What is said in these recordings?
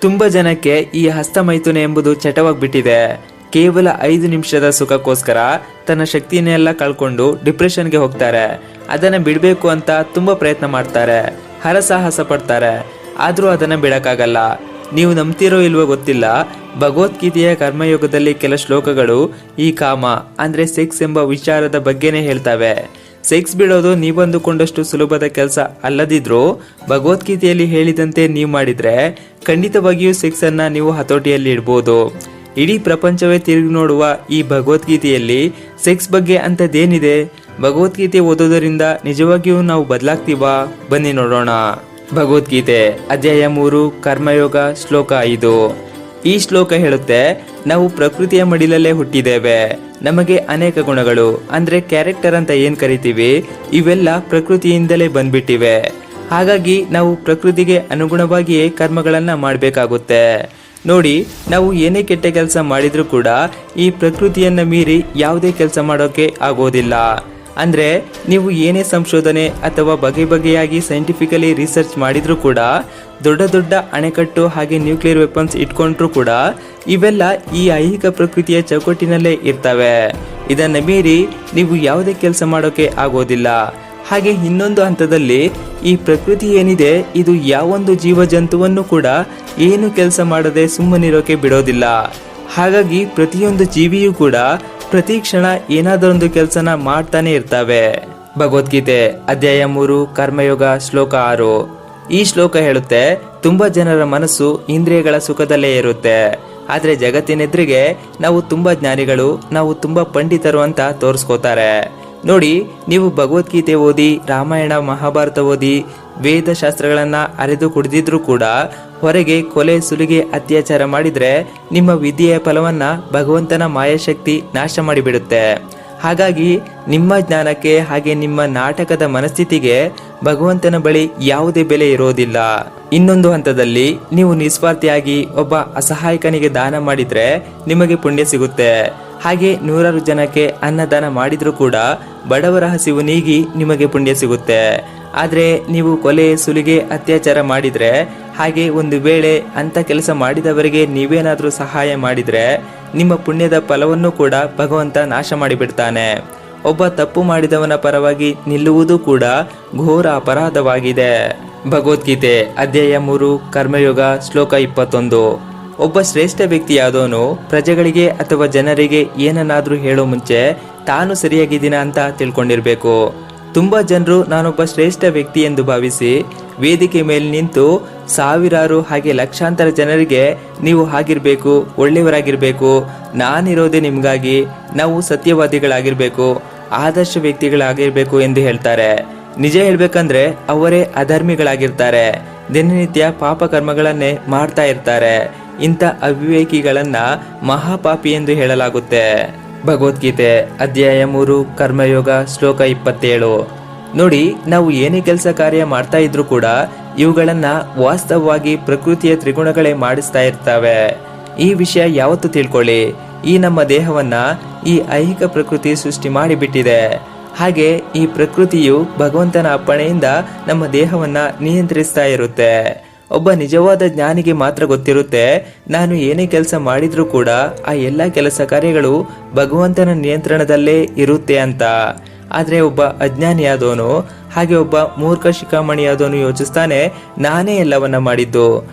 ತುಂಬಾ ಜನಕ್ಕೆ ಈ ಹಸ್ತಮೈಥುನ ಎಂಬುದು ಚಟವಾಗ್ಬಿಟ್ಟಿದೆ. ಕೇವಲ 5 ನಿಮಿಷದ ಸುಖಕ್ಕೋಸ್ಕರ ತನ್ನ ಶಕ್ತಿಯನ್ನೆಲ್ಲ ಕಳ್ಕೊಂಡು ಡಿಪ್ರೆಷನ್ಗೆ ಹೋಗ್ತಾರೆ. ಅದನ್ನ ಬಿಡಬೇಕು ಅಂತ ತುಂಬಾ ಪ್ರಯತ್ನ ಮಾಡ್ತಾರೆ, ಹರಸಾಹಸ ಪಡ್ತಾರೆ, ಆದ್ರೂ ಅದನ್ನ ಬಿಡಕ್ಕಾಗಲ್ಲ. ನೀವು ನಂಬ್ತಿರೋ ಇಲ್ವೋ ಗೊತ್ತಿಲ್ಲ, ಭಗವದ್ಗೀತೆಯ ಕರ್ಮಯೋಗದಲ್ಲಿ ಕೆಲ ಶ್ಲೋಕಗಳು ಈ ಕಾಮ ಅಂದ್ರೆ ಸೆಕ್ಸ್ ಎಂಬ ವಿಚಾರದ ಬಗ್ಗೆನೇ ಹೇಳ್ತವೆ. ಸೆಕ್ಸ್ ಬಿಡೋದು ನೀವಂದುಕೊಂಡಷ್ಟು ಸುಲಭದ ಕೆಲಸ ಅಲ್ಲದಿದ್ರೂ ಭಗವದ್ಗೀತೆಯಲ್ಲಿ ಹೇಳಿದಂತೆ ನೀವು ಮಾಡಿದ್ರೆ ಖಂಡಿತವಾಗಿಯೂ ಸೆಕ್ಸ್ ಅನ್ನ ನೀವು ಹತೋಟಿಯಲ್ಲಿ ಇಡ್ಬೋದು. ಇಡೀ ಪ್ರಪಂಚವೇ ತಿರುಗಿ ನೋಡುವ ಈ ಭಗವದ್ಗೀತೆಯಲ್ಲಿ ಸೆಕ್ಸ್ ಬಗ್ಗೆ ಅಂತದೇನಿದೆ? ಭಗವದ್ಗೀತೆ ಓದೋದರಿಂದ ನಿಜವಾಗಿಯೂ ನಾವು ಬದಲಾಗ್ತೀವಾ? ಬನ್ನಿ ನೋಡೋಣ. ಭಗವದ್ಗೀತೆ ಅಧ್ಯಾಯ 3 ಕರ್ಮಯೋಗ ಶ್ಲೋಕ 5. ಈ ಶ್ಲೋಕ ಹೇಳುತ್ತೆ, ನಾವು ಪ್ರಕೃತಿಯ ಮಡಿಲಲ್ಲೇ ಹುಟ್ಟಿದ್ದೇವೆ. ನಮಗೆ ಅನೇಕ ಗುಣಗಳು ಅಂದ್ರೆ ಕ್ಯಾರೆಕ್ಟರ್ ಅಂತ ಏನ್ ಕರಿತೀವಿ, ಇವೆಲ್ಲ ಪ್ರಕೃತಿಯಿಂದಲೇ ಬಂದ್ಬಿಟ್ಟಿವೆ. ಹಾಗಾಗಿ ನಾವು ಪ್ರಕೃತಿಗೆ ಅನುಗುಣವಾಗಿಯೇ ಕರ್ಮಗಳನ್ನ ಮಾಡಬೇಕಾಗುತ್ತೆ. ನೋಡಿ, ನಾವು ಏನೇ ಕೆಟ್ಟ ಕೆಲಸ ಮಾಡಿದ್ರೂ ಕೂಡ ಈ ಪ್ರಕೃತಿಯನ್ನ ಮೀರಿ ಯಾವುದೇ ಕೆಲಸ ಮಾಡೋಕೆ ಆಗೋದಿಲ್ಲ. ಅಂದ್ರೆ ನೀವು ಏನೇ ಸಂಶೋಧನೆ ಅಥವಾ ಬಗೆಯಾಗಿ ಸೈಂಟಿಫಿಕಲಿ ರಿಸರ್ಚ್ ಮಾಡಿದ್ರೂ ಕೂಡ, ದೊಡ್ಡ ದೊಡ್ಡ ಅಣೆಕಟ್ಟು ಹಾಗೆ ನ್ಯೂಕ್ಲಿಯರ್ ವೆಪನ್ಸ್ ಇಟ್ಕೊಂಡ್ರೂ ಕೂಡ ಇವೆಲ್ಲ ಈ ಐಹಿಕ ಪ್ರಕೃತಿಯ ಚೌಕಟ್ಟಿನಲ್ಲೇ ಇರ್ತವೆ. ಇದನ್ನ ಮೀರಿ ನೀವು ಯಾವುದೇ ಕೆಲಸ ಮಾಡೋಕೆ ಆಗೋದಿಲ್ಲ. ಹಾಗೆ ಇನ್ನೊಂದು ಹಂತದಲ್ಲಿ ಈ ಪ್ರಕೃತಿ ಏನಿದೆ, ಇದು ಯಾವೊಂದು ಜೀವ ಜಂತುವನ್ನು ಕೂಡ ಏನು ಕೆಲಸ ಮಾಡದೆ ಸುಮ್ಮನಿರೋಕೆ ಬಿಡೋದಿಲ್ಲ. ಹಾಗಾಗಿ ಪ್ರತಿಯೊಂದು ಜೀವಿಯೂ ಕೂಡ ಪ್ರತಿ ಕ್ಷಣ ಏನಾದರೊಂದು ಕೆಲಸನ ಮಾಡ್ತಾನೆ ಇರ್ತವೆ. ಭಗವದ್ಗೀತೆ ಅಧ್ಯಾಯ 3 ಕರ್ಮಯೋಗ ಶ್ಲೋಕ 6. ಈ ಶ್ಲೋಕ ಹೇಳುತ್ತೆ, ತುಂಬಾ ಜನರ ಮನಸ್ಸು ಇಂದ್ರಿಯಗಳ ಸುಖದಲ್ಲೇ ಇರುತ್ತೆ. ಆದ್ರೆ ಜಗತ್ತಿನೆದುರಿಗೆ ನಾವು ತುಂಬಾ ಜ್ಞಾನಿಗಳು, ನಾವು ತುಂಬಾ ಪಂಡಿತರು ಅಂತ ತೋರಿಸ್ಕೋತಾರೆ. ನೋಡಿ, ನೀವು ಭಗವದ್ಗೀತೆ ಓದಿ, ರಾಮಾಯಣ ಮಹಾಭಾರತ ಓದಿ, ವೇದ ಶಾಸ್ತ್ರಗಳನ್ನ ಅರೆದು ಕುಡಿದಿದ್ರು ಕೂಡ ಹೊರಗೆ ಕೊಲೆ ಸುಲಿಗೆ ಅತ್ಯಾಚಾರ ಮಾಡಿದ್ರೆ ನಿಮ್ಮ ವಿದ್ಯೆಯ ಫಲವನ್ನ ಭಗವಂತನ ಮಾಯಾಶಕ್ತಿ ನಾಶ ಮಾಡಿಬಿಡುತ್ತೆ. ಹಾಗಾಗಿ ನಿಮ್ಮ ಜ್ಞಾನಕ್ಕೆ ಹಾಗೆ ನಿಮ್ಮ ನಾಟಕದ ಮನಸ್ಥಿತಿಗೆ ಭಗವಂತನ ಬಳಿ ಯಾವುದೇ ಬೆಲೆ ಇರೋದಿಲ್ಲ. ಇನ್ನೊಂದು ಹಂತದಲ್ಲಿ ನೀವು ನಿಸ್ವಾರ್ಥಿಯಾಗಿ ಒಬ್ಬ ಅಸಹಾಯಕನಿಗೆ ದಾನ ಮಾಡಿದ್ರೆ ನಿಮಗೆ ಪುಣ್ಯ ಸಿಗುತ್ತೆ. ಹಾಗೆ 100 ಜನಕ್ಕೆ ಅನ್ನದಾನ ಮಾಡಿದ್ರೂ ಕೂಡ ಬಡವರ ಹಸಿವು ನೀಗಿ ನಿಮಗೆ ಪುಣ್ಯ ಸಿಗುತ್ತೆ. ಆದ್ರೆ ನೀವು ಕೊಲೆ ಸುಲಿಗೆ ಅತ್ಯಾಚಾರ ಮಾಡಿದ್ರೆ, ಹಾಗೆ ಒಂದು ವೇಳೆ ಅಂತ ಕೆಲಸ ಮಾಡಿದವರಿಗೆ ನೀವೇನಾದ್ರೂ ಸಹಾಯ ಮಾಡಿದ್ರೆ ನಿಮ್ಮ ಪುಣ್ಯದ ಫಲವನ್ನು ಕೂಡ ಭಗವಂತ ನಾಶ ಮಾಡಿಬಿಡ್ತಾನೆ. ಒಬ್ಬ ತಪ್ಪು ಮಾಡಿದವನ ಪರವಾಗಿ ನಿಲ್ಲುವುದು ಕೂಡ ಘೋರ ಅಪರಾಧವಾಗಿದೆ. ಭಗವದ್ಗೀತೆ ಅಧ್ಯಾಯ 3 ಕರ್ಮಯೋಗ ಶ್ಲೋಕ 21. ಒಬ್ಬ ಶ್ರೇಷ್ಠ ವ್ಯಕ್ತಿಯಾದವನು ಪ್ರಜೆಗಳಿಗೆ ಅಥವಾ ಜನರಿಗೆ ಏನನ್ನಾದ್ರೂ ಹೇಳೋ ಮುಂಚೆ ತಾನು ಸರಿಯಾಗಿದ್ದೀನ ಅಂತ ತಿಳ್ಕೊಂಡಿರ್ಬೇಕು. ತುಂಬಾ ಜನರು ನಾನೊಬ್ಬ ಶ್ರೇಷ್ಠ ವ್ಯಕ್ತಿ ಎಂದು ಭಾವಿಸಿ ವೇದಿಕೆ ಮೇಲೆ ನಿಂತು ಸಾವಿರಾರು ಹಾಗೆ ಲಕ್ಷಾಂತರ ಜನರಿಗೆ ನೀವು ಹಾಗಿರ್ಬೇಕು, ಒಳ್ಳೆಯವರಾಗಿರ್ಬೇಕು, ನಾನಿರೋದೇ ನಿಮ್ಗಾಗಿ, ನಾವು ಸತ್ಯವಾದಿಗಳಾಗಿರ್ಬೇಕು, ಆದರ್ಶ ವ್ಯಕ್ತಿಗಳಾಗಿರ್ಬೇಕು ಎಂದು ಹೇಳ್ತಾರೆ. ನಿಜ ಹೇಳ್ಬೇಕಂದ್ರೆ ಅವರೇ ಅಧರ್ಮಿಗಳಾಗಿರ್ತಾರೆ. ದಿನನಿತ್ಯ ಪಾಪ ಕರ್ಮಗಳನ್ನೇ ಮಾಡ್ತಾ ಇರ್ತಾರೆ. ಇಂಥ ಅವಿವೇಕಿಗಳನ್ನ ಮಹಾಪಾಪಿ ಎಂದು ಹೇಳಲಾಗುತ್ತೆ. ಭಗವದ್ಗೀತೆ ಅಧ್ಯಾಯ 3 ಕರ್ಮಯೋಗ ಶ್ಲೋಕ 27. ನೋಡಿ, ನಾವು ಏನೇ ಕೆಲಸ ಕಾರ್ಯ ಮಾಡ್ತಾ ಇದ್ರು ಕೂಡ ಇವುಗಳನ್ನ ವಾಸ್ತವವಾಗಿ ಪ್ರಕೃತಿಯ ತ್ರಿಗುಣಗಳೇ ಮಾಡಿಸ್ತಾ ಇರ್ತವೆ. ಈ ವಿಷಯ ಯಾವತ್ತು ತಿಳ್ಕೊಳ್ಳಿ. ಈ ನಮ್ಮ ದೇಹವನ್ನ ಈ ಐಹಿಕ ಪ್ರಕೃತಿ ಸೃಷ್ಟಿ ಮಾಡಿಬಿಟ್ಟಿದೆ. ಹಾಗೆ ಈ ಪ್ರಕೃತಿಯು ಭಗವಂತನ ಅಪ್ಪಣೆಯಿಂದ ನಮ್ಮ ದೇಹವನ್ನ ನಿಯಂತ್ರಿಸ್ತಾ ಇರುತ್ತೆ. ಒಬ್ಬ ನಿಜವಾದ ಜ್ಞಾನಿಗೆ ಮಾತ್ರ ಗೊತ್ತಿರುತ್ತೆ, ನಾನು ಏನೇ ಕೆಲಸ ಮಾಡಿದ್ರೂ ಕೂಡ ಆ ಎಲ್ಲ ಕೆಲಸ ಕಾರ್ಯಗಳು ಭಗವಂತನ ನಿಯಂತ್ರಣದಲ್ಲೇ ಇರುತ್ತೆ ಅಂತ. ಆದ್ರೆ ಒಬ್ಬ ಅಜ್ಞಾನಿಯಾದವನು ಹಾಗೆ ಒಬ್ಬ ಮೂರ್ಖ ಶಿಖಾಮಣಿಯಾದವನು ಯೋಚಿಸ್ತಾನೆ, ನಾನೇ ಎಲ್ಲವನ್ನ ಮಾಡಿದ್ದು,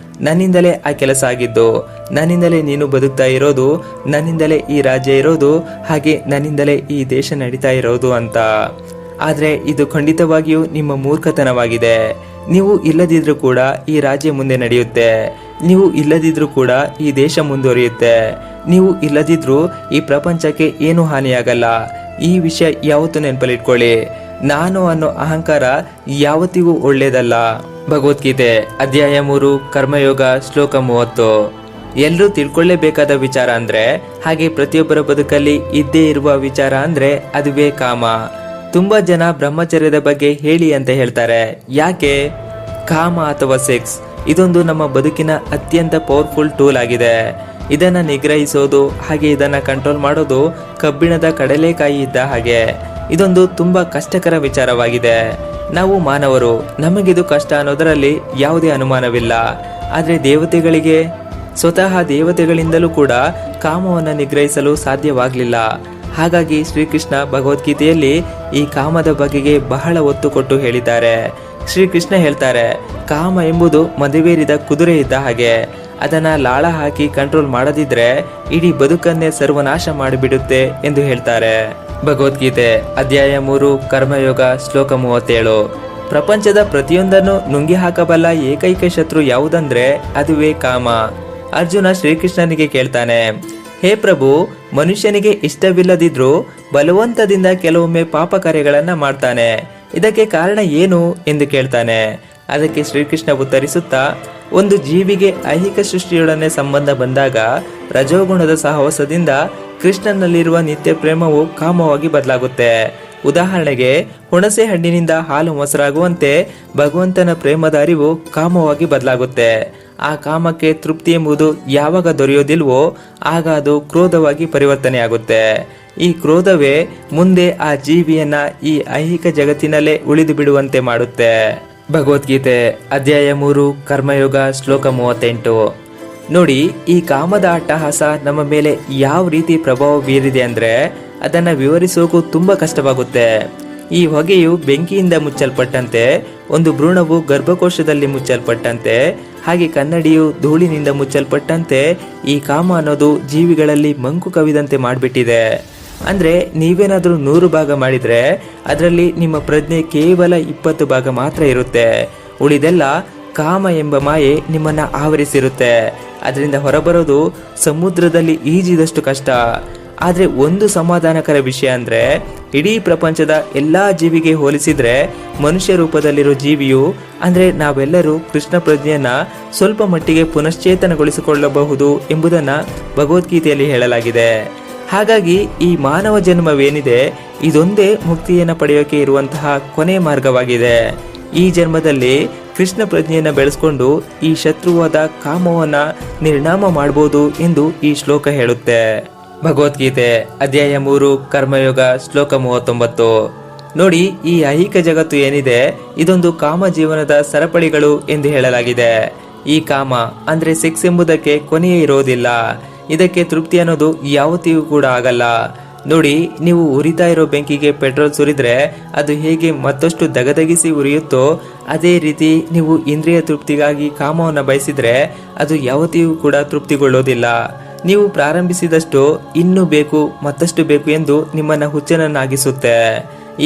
ನನ್ನಿಂದಲೇ ಆ ಕೆಲಸ ಆಗಿದ್ದು, ನನ್ನಿಂದಲೇ ನೀನು ಬದುಕ್ತಾ ಇರೋದು, ನನ್ನಿಂದಲೇ ಈ ರಾಜ್ಯ ಇರೋದು, ಹಾಗೆ ನನ್ನಿಂದಲೇ ಈ ದೇಶ ನಡೀತಾ ಇರೋದು ಅಂತ. ಆದ್ರೆ ಇದು ಖಂಡಿತವಾಗಿಯೂ ನಿಮ್ಮ ಮೂರ್ಖತನವಾಗಿದೆ. ನೀವು ಇಲ್ಲದಿದ್ರೂ ಕೂಡ ಈ ರಾಜ್ಯ ಮುಂದೆ ನಡೆಯುತ್ತೆ. ನೀವು ಇಲ್ಲದಿದ್ರೂ ಕೂಡ ಈ ದೇಶ ಮುಂದುವರಿಯುತ್ತೆ. ನೀವು ಇಲ್ಲದಿದ್ರೂ ಈ ಪ್ರಪಂಚಕ್ಕೆ ಏನು ಹಾನಿಯಾಗಲ್ಲ. ಈ ವಿಷಯ ಯಾವತ್ತೂ ನೆನಪಲ್ಲಿಟ್ಕೊಳ್ಳಿ. ನಾನು ಅನ್ನೋ ಅಹಂಕಾರ ಯಾವತ್ತಿಗೂ ಒಳ್ಳೇದಲ್ಲ. ಭಗವದ್ಗೀತೆ ಅಧ್ಯಾಯ 3 ಕರ್ಮಯೋಗ ಶ್ಲೋಕ 30. ಎಲ್ಲರೂ ತಿಳ್ಕೊಳ್ಳೇಬೇಕಾದ ವಿಚಾರ ಅಂದ್ರೆ, ಹಾಗೆ ಪ್ರತಿಯೊಬ್ಬರ ಬದುಕಲ್ಲಿ ಇದ್ದೇ ಇರುವ ವಿಚಾರ ಅಂದ್ರೆ ಅದುವೇ ಕಾಮ. ತುಂಬಾ ಜನ ಬ್ರಹ್ಮಚರ್ಯದ ಬಗ್ಗೆ ಹೇಳಿ ಅಂತ ಹೇಳ್ತಾರೆ. ಯಾಕೆ? ಕಾಮ ಅಥವಾ ಸೆಕ್ಸ್ ಇದೊಂದು ನಮ್ಮ ಬದುಕಿನ ಅತ್ಯಂತ ಪವರ್ಫುಲ್ ಟೂಲ್ ಆಗಿದೆ. ಇದನ್ನ ನಿಗ್ರಹಿಸೋದು ಹಾಗೆ ಇದನ್ನ ಕಂಟ್ರೋಲ್ ಮಾಡೋದು ಕಬ್ಬಿಣದ ಕಡಲೆಕಾಯಿ ಇದ್ದ ಹಾಗೆ. ಇದೊಂದು ತುಂಬಾ ಕಷ್ಟಕರ ವಿಚಾರವಾಗಿದೆ. ನಾವು ಮಾನವರು, ನಮಗಿದು ಕಷ್ಟ ಅನ್ನೋದರಲ್ಲಿ ಯಾವುದೇ ಅನುಮಾನವಿಲ್ಲ. ಆದ್ರೆ ದೇವತೆಗಳಿಗೆ ಸ್ವತಃ ದೇವತೆಗಳಿಂದಲೂ ಕೂಡ ಕಾಮವನ್ನು ನಿಗ್ರಹಿಸಲು ಸಾಧ್ಯವಾಗಲಿಲ್ಲ. ಹಾಗಾಗಿ ಶ್ರೀಕೃಷ್ಣ ಭಗವದ್ಗೀತೆಯಲ್ಲಿ ಈ ಕಾಮದ ಬಗೆಗೆ ಬಹಳ ಒತ್ತು ಕೊಟ್ಟು ಹೇಳಿದ್ದಾರೆ. ಶ್ರೀಕೃಷ್ಣ ಹೇಳ್ತಾರೆ, ಕಾಮ ಎಂಬುದು ಮದವೇರಿದ ಕುದುರೆ ಇದ್ದ ಹಾಗೆ. ಅದನ್ನ ಲಾಳ ಹಾಕಿ ಕಂಟ್ರೋಲ್ ಮಾಡದಿದ್ರೆ ಇಡೀ ಬದುಕನ್ನೇ ಸರ್ವನಾಶ ಮಾಡಿಬಿಡುತ್ತೆ ಎಂದು ಹೇಳ್ತಾರೆ. ಭಗವದ್ಗೀತೆ ಅಧ್ಯಾಯ 3 ಕರ್ಮಯೋಗ ಶ್ಲೋಕ 37. ಪ್ರಪಂಚದ ಪ್ರತಿಯೊಂದನ್ನು ನುಂಗಿ ಹಾಕಬಲ್ಲ ಏಕೈಕ ಶತ್ರು ಯಾವುದಂದ್ರೆ ಅದುವೇ ಕಾಮ. ಅರ್ಜುನ ಶ್ರೀಕೃಷ್ಣನಿಗೆ ಕೇಳ್ತಾನೆ, ಹೇ ಪ್ರಭು, ಮನುಷ್ಯನಿಗೆ ಇಷ್ಟವಿಲ್ಲದಿದ್ರೂ ಬಲವಂತದಿಂದ ಕೆಲವೊಮ್ಮೆ ಪಾಪ ಕಾರ್ಯಗಳನ್ನ ಮಾಡ್ತಾನೆ, ಇದಕ್ಕೆ ಕಾರಣ ಏನು ಎಂದು ಕೇಳ್ತಾನೆ. ಅದಕ್ಕೆ ಶ್ರೀಕೃಷ್ಣ ಉತ್ತರಿಸುತ್ತಾ, ಒಂದು ಜೀವಿಗೆ ಐಹಿಕ ಸೃಷ್ಟಿಯೊಡನೆ ಸಂಬಂಧ ಬಂದಾಗ ರಜೋಗುಣದ ಸಹವಾಸದಿಂದ ಕೃಷ್ಣನಲ್ಲಿರುವ ನಿತ್ಯ ಪ್ರೇಮವು ಕಾಮವಾಗಿ ಬದಲಾಗುತ್ತೆ. ಉದಾಹರಣೆಗೆ, ಹುಣಸೆ ಹಣ್ಣಿನಿಂದ ಹಾಲು ಮೊಸರಾಗುವಂತೆ ಭಗವಂತನ ಪ್ರೇಮದ ಅರಿವು ಕಾಮವಾಗಿ ಬದಲಾಗುತ್ತೆ. ಆ ಕಾಮಕ್ಕೆ ತೃಪ್ತಿ ಎಂಬುದು ಯಾವಾಗ ದೊರೆಯೋದಿಲ್ವೋ ಆಗ ಅದು ಕ್ರೋಧವಾಗಿ ಪರಿವರ್ತನೆಯಾಗುತ್ತೆ. ಈ ಕ್ರೋಧವೇ ಮುಂದೆ ಆ ಜೀವಿಯನ್ನ ಈ ಐಹಿಕ ಜಗತ್ತಿನಲ್ಲೇ ಉಳಿದು ಬಿಡುವಂತೆ ಮಾಡುತ್ತೆ. ಭಗವದ್ಗೀತೆ ಅಧ್ಯಾಯ 3 ಕರ್ಮಯೋಗ ಶ್ಲೋಕ 38. ನೋಡಿ, ಈ ಕಾಮದ ಅಟ್ಟಹಾಸ ನಮ್ಮ ಮೇಲೆ ಯಾವ ರೀತಿ ಪ್ರಭಾವ ಬೀರಿದೆ ಅಂದ್ರೆ ಅದನ್ನ ವಿವರಿಸೋಕು ತುಂಬಾ ಕಷ್ಟವಾಗುತ್ತೆ. ಈ ಹೊಗೆಯು ಬೆಂಕಿಯಿಂದ ಮುಚ್ಚಲ್ಪಟ್ಟಂತೆ, ಒಂದು ಭ್ರೂಣವು ಗರ್ಭಕೋಶದಲ್ಲಿ ಮುಚ್ಚಲ್ಪಟ್ಟಂತೆ, ಹಾಗೆ ಕನ್ನಡಿಯು ಧೂಳಿನಿಂದ ಮುಚ್ಚಲ್ಪಟ್ಟಂತೆ ಈ ಕಾಮ ಅನ್ನೋದು ಜೀವಿಗಳಲ್ಲಿ ಮಂಕು ಕವಿದಂತೆ ಮಾಡಿಬಿಟ್ಟಿದೆ. ಅಂದ್ರೆ ನೀವೇನಾದ್ರೂ 100 ಭಾಗ ಮಾಡಿದ್ರೆ ಅದರಲ್ಲಿ ನಿಮ್ಮ ಪ್ರಜ್ಞೆ ಕೇವಲ 20 ಭಾಗ ಮಾತ್ರ ಇರುತ್ತೆ. ಉಳಿದೆಲ್ಲ ಕಾಮ ಎಂಬ ಮಾಯೆ ನಿಮ್ಮನ್ನ ಆವರಿಸಿರುತ್ತೆ. ಅದರಿಂದ ಹೊರಬರೋದು ಸಮುದ್ರದಲ್ಲಿ ಈಜಿದಷ್ಟು ಕಷ್ಟ. ಆದ್ರೆ ಒಂದು ಸಮಾಧಾನಕರ ವಿಷಯ ಅಂದ್ರೆ ಇಡೀ ಪ್ರಪಂಚದ ಎಲ್ಲಾ ಜೀವಿಗೆ ಹೋಲಿಸಿದ್ರೆ ಮನುಷ್ಯ ರೂಪದಲ್ಲಿರೋ ಜೀವಿಯು ಅಂದ್ರೆ ನಾವೆಲ್ಲರೂ ಕೃಷ್ಣ ಪ್ರಜ್ಞೆಯನ್ನ ಸ್ವಲ್ಪ ಮಟ್ಟಿಗೆ ಪುನಶ್ಚೇತನಗೊಳಿಸಿಕೊಳ್ಳಬಹುದು ಎಂಬುದನ್ನ ಭಗವದ್ಗೀತೆಯಲ್ಲಿ ಹೇಳಲಾಗಿದೆ. ಹಾಗಾಗಿ ಈ ಮಾನವ ಜನ್ಮವೇನಿದೆ ಇದೊಂದೇ ಮುಕ್ತಿಯನ್ನು ಪಡೆಯೋಕೆ ಇರುವಂತಹ ಕೊನೆ ಮಾರ್ಗವಾಗಿದೆ. ಈ ಜನ್ಮದಲ್ಲಿ ಕೃಷ್ಣ ಪ್ರಜ್ಞೆಯನ್ನು ಬೆಳೆಸ್ಕೊಂಡು ಈ ಶತ್ರುವಾದ ಕಾಮವನ್ನ ನಿರ್ನಾಮ ಮಾಡಬಹುದು ಎಂದು ಈ ಶ್ಲೋಕ ಹೇಳುತ್ತೆ. ಭಗವದ್ಗೀತೆ ಅಧ್ಯಾಯ 3 ಕರ್ಮಯೋಗ ಶ್ಲೋಕ 39. ನೋಡಿ, ಈ ಐಹಿಕ ಜಗತ್ತು ಏನಿದೆ ಇದೊಂದು ಕಾಮ ಜೀವನದ ಸರಪಳಿಗಳು ಎಂದು ಹೇಳಲಾಗಿದೆ. ಈ ಕಾಮ ಅಂದ್ರೆ ಸೆಕ್ಸ್ ಎಂಬುದಕ್ಕೆ ಕೊನೆಯೇ ಇರೋದಿಲ್ಲ. ಇದಕ್ಕೆ ತೃಪ್ತಿ ಅನ್ನೋದು ಯಾವತ್ತಿಗೂ ಕೂಡ ಆಗಲ್ಲ. ನೋಡಿ, ನೀವು ಉರಿತಾ ಇರೋ ಬೆಂಕಿಗೆ ಪೆಟ್ರೋಲ್ ಸುರಿದ್ರೆ ಅದು ಹೇಗೆ ಮತ್ತಷ್ಟು ದಗದಗಿಸಿ ಉರಿಯುತ್ತೋ ಅದೇ ರೀತಿ ನೀವು ಇಂದ್ರಿಯ ತೃಪ್ತಿಗಾಗಿ ಕಾಮವನ್ನು ಬಯಸಿದ್ರೆ ಅದು ಯಾವತ್ತಿಗೂ ಕೂಡ ತೃಪ್ತಿಗೊಳ್ಳೋದಿಲ್ಲ. ನೀವು ಪ್ರಾರಂಭಿಸಿದಷ್ಟು ಇನ್ನೂ ಬೇಕು, ಮತ್ತಷ್ಟು ಬೇಕು ಎಂದು ನಿಮ್ಮನ್ನ ಹುಚ್ಚನನ್ನಾಗಿಸುತ್ತೆ.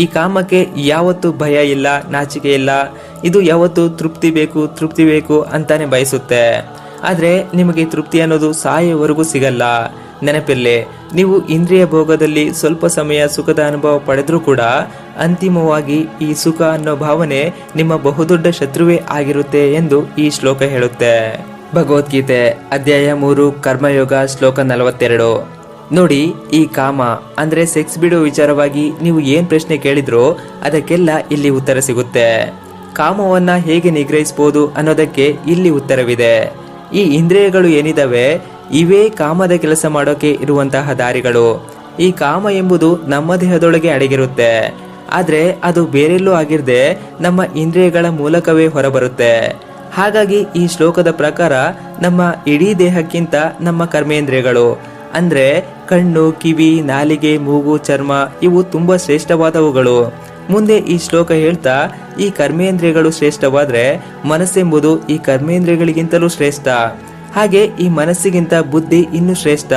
ಈ ಕಾಮಕ್ಕೆ ಯಾವತ್ತೂ ಭಯ ಇಲ್ಲ, ನಾಚಿಕೆ ಇಲ್ಲ. ಇದು ಯಾವತ್ತೂ ತೃಪ್ತಿ ಬೇಕು ಅಂತಾನೆ ಬಯಸುತ್ತೆ. ಆದ್ರೆ ನಿಮಗೆ ತೃಪ್ತಿ ಅನ್ನೋದು ಸಾಯೋವರೆಗೂ ಸಿಗಲ್ಲ. ನೆನಪಿರ್ಲಿ, ನೀವು ಇಂದ್ರಿಯ ಭೋಗದಲ್ಲಿ ಸ್ವಲ್ಪ ಸಮಯ ಸುಖದ ಅನುಭವ ಪಡೆದ್ರೂ ಕೂಡ ಅಂತಿಮವಾಗಿ ಈ ಸುಖ ಅನ್ನೋ ಭಾವನೆ ನಿಮ್ಮ ಬಹುದೊಡ್ಡ ಶತ್ರುವೇ ಆಗಿರುತ್ತೆ ಎಂದು ಈ ಶ್ಲೋಕ ಹೇಳುತ್ತೆ. ಭಗವದ್ಗೀತೆ ಅಧ್ಯಾಯ 3 ಕರ್ಮಯೋಗ ಶ್ಲೋಕ 42. ನೋಡಿ, ಈ ಕಾಮ ಅಂದ್ರೆ ಸೆಕ್ಸ್ ಬಿಡೋ ವಿಚಾರವಾಗಿ ನೀವು ಏನ್ ಪ್ರಶ್ನೆ ಕೇಳಿದ್ರೋ ಅದಕ್ಕೆಲ್ಲ ಇಲ್ಲಿ ಉತ್ತರ ಸಿಗುತ್ತೆ. ಕಾಮವನ್ನ ಹೇಗೆ ನಿಗ್ರಹಿಸಬಹುದು ಅನ್ನೋದಕ್ಕೆ ಇಲ್ಲಿ ಉತ್ತರವಿದೆ. ಈ ಇಂದ್ರಿಯಗಳು ಏನಿದಾವೆ ಇವೇ ಕಾಮದ ಕೆಲಸ ಮಾಡೋಕೆ ಇರುವಂತಹ ದಾರಿಗಳು. ಈ ಕಾಮ ಎಂಬುದು ನಮ್ಮ ದೇಹದೊಳಗೆ ಅಡಗಿರುತ್ತೆ. ಆದ್ರೆ ಅದು ಬೇರೆಲ್ಲೂ ಆಗಿರದೆ ನಮ್ಮ ಇಂದ್ರಿಯಗಳ ಮೂಲಕವೇ ಹೊರಬರುತ್ತೆ. ಹಾಗಾಗಿ ಈ ಶ್ಲೋಕದ ಪ್ರಕಾರ ನಮ್ಮ ಇಡೀ ದೇಹಕ್ಕಿಂತ ನಮ್ಮ ಕರ್ಮೇಂದ್ರಿಯಗಳು ಅಂದ್ರೆ ಕಣ್ಣು, ಕಿವಿ, ನಾಲಿಗೆ, ಮೂಗು, ಚರ್ಮ ಇವು ತುಂಬಾ ಶ್ರೇಷ್ಠವಾದವುಗಳು. ಮುಂದೆ ಈ ಶ್ಲೋಕ ಹೇಳ್ತಾ, ಈ ಕರ್ಮೇಂದ್ರಿಯಗಳು ಶ್ರೇಷ್ಠವಾದ್ರೆ ಮನಸ್ಸೆಂಬುದು ಈ ಕರ್ಮೇಂದ್ರಿಯಗಳಿಗಿಂತಲೂ ಶ್ರೇಷ್ಠ. ಹಾಗೆ ಈ ಮನಸ್ಸಿಗಿಂತ ಬುದ್ಧಿ ಇನ್ನೂ ಶ್ರೇಷ್ಠ.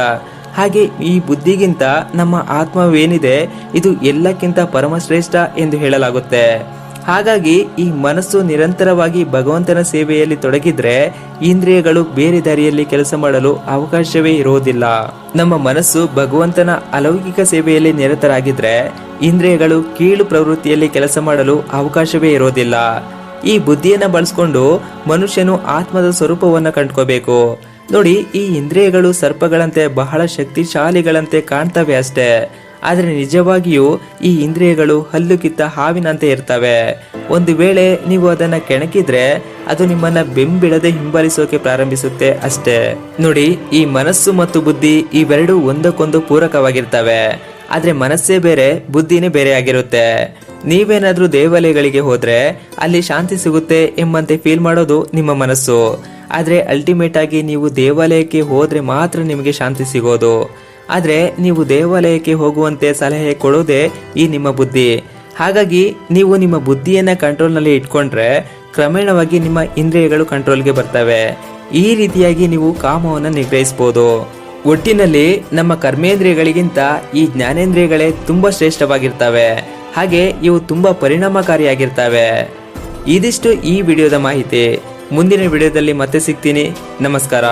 ಹಾಗೆ ಈ ಬುದ್ಧಿಗಿಂತ ನಮ್ಮ ಆತ್ಮವೇನಿದೆ ಇದು ಎಲ್ಲಕ್ಕಿಂತ ಪರಮಶ್ರೇಷ್ಠ ಎಂದು ಹೇಳಲಾಗುತ್ತೆ. ಹಾಗಾಗಿ ಈ ಮನಸ್ಸು ನಿರಂತರವಾಗಿ ಭಗವಂತನ ಸೇವೆಯಲ್ಲಿ ತೊಡಗಿದ್ರೆ ಇಂದ್ರಿಯಗಳು ಬೇರೆ ದಾರಿಯಲ್ಲಿ ಕೆಲಸ ಮಾಡಲು ಅವಕಾಶವೇ ಇರುವುದಿಲ್ಲ. ನಮ್ಮ ಮನಸ್ಸು ಭಗವಂತನ ಅಲೌಕಿಕ ಸೇವೆಯಲ್ಲಿ ನಿರತರಾಗಿದ್ರೆ ಇಂದ್ರಿಯಗಳು ಕೀಳು ಪ್ರವೃತ್ತಿಯಲ್ಲಿ ಕೆಲಸ ಮಾಡಲು ಅವಕಾಶವೇ ಇರೋದಿಲ್ಲ. ಈ ಬುದ್ಧಿಯನ್ನ ಬಳಸ್ಕೊಂಡು ಮನುಷ್ಯನು ಆತ್ಮದ ಸ್ವರೂಪವನ್ನ ಕಂಡ್ಕೋಬೇಕು. ನೋಡಿ, ಈ ಇಂದ್ರಿಯಗಳು ಸರ್ಪಗಳಂತೆ ಬಹಳ ಶಕ್ತಿಶಾಲಿಗಳಂತೆ ಕಾಣ್ತವೆ ಅಷ್ಟೇ. ಆದ್ರೆ ನಿಜವಾಗಿಯೂ ಈ ಇಂದ್ರಿಯಗಳು ಹಲ್ಲು ಕಿತ್ತ ಹಾವಿನಂತೆ ಇರ್ತವೆ. ಒಂದು ವೇಳೆ ನೀವು ಅದನ್ನ ಕೆಣಕಿದ್ರೆ ಅದು ನಿಮ್ಮನ್ನ ಬೆಂಬಿಡದೆ ಹಿಂಬಾಲಿಸೋಕೆ ಪ್ರಾರಂಭಿಸುತ್ತೆ ಅಷ್ಟೇ. ನೋಡಿ, ಈ ಮನಸ್ಸು ಮತ್ತು ಬುದ್ಧಿ ಇವೆರಡೂ ಒಂದಕ್ಕೊಂದು ಪೂರಕವಾಗಿರ್ತವೆ. ಆದ್ರೆ ಮನಸ್ಸೇ ಬೇರೆ, ಬುದ್ಧಿನೇ ಬೇರೆ ಆಗಿರುತ್ತೆ. ನೀವೇನಾದ್ರೂ ದೇವಾಲಯಗಳಿಗೆ ಹೋದ್ರೆ ಅಲ್ಲಿ ಶಾಂತಿ ಸಿಗುತ್ತೆ ಎಂಬಂತೆ ಫೀಲ್ ಮಾಡೋದು ನಿಮ್ಮ ಮನಸ್ಸು. ಆದರೆ ಅಲ್ಟಿಮೇಟ್ ಆಗಿ ನೀವು ದೇವಾಲಯಕ್ಕೆ ಹೋದರೆ ಮಾತ್ರ ನಿಮಗೆ ಶಾಂತಿ ಸಿಗೋದು. ಆದರೆ ನೀವು ದೇವಾಲಯಕ್ಕೆ ಹೋಗುವಂತೆ ಸಲಹೆ ಕೊಡೋದೇ ಈ ನಿಮ್ಮ ಬುದ್ಧಿ. ಹಾಗಾಗಿ ನೀವು ನಿಮ್ಮ ಬುದ್ಧಿಯನ್ನು ಕಂಟ್ರೋಲ್ನಲ್ಲಿ ಇಟ್ಕೊಂಡ್ರೆ ಕ್ರಮೇಣವಾಗಿ ನಿಮ್ಮ ಇಂದ್ರಿಯಗಳು ಕಂಟ್ರೋಲ್ಗೆ ಬರ್ತವೆ. ಈ ರೀತಿಯಾಗಿ ನೀವು ಕಾಮವನ್ನು ನಿಗ್ರಹಿಸ್ಬೋದು. ಒಟ್ಟಿನಲ್ಲಿ ನಮ್ಮ ಕರ್ಮೇಂದ್ರಿಯಗಳಿಗಿಂತ ಈ ಜ್ಞಾನೇಂದ್ರಿಯಗಳೇ ತುಂಬ ಶ್ರೇಷ್ಠವಾಗಿರ್ತವೆ. ಹಾಗೆ ಇವು ತುಂಬ ಪರಿಣಾಮಕಾರಿಯಾಗಿರ್ತವೆ. ಇದಿಷ್ಟು ಈ ವಿಡಿಯೋದ ಮಾಹಿತಿ. ಮುಂದಿನ ವಿಡಿಯೋದಲ್ಲಿ ಮತ್ತೆ ಸಿಗ್ತೀನಿ. ನಮಸ್ಕಾರ.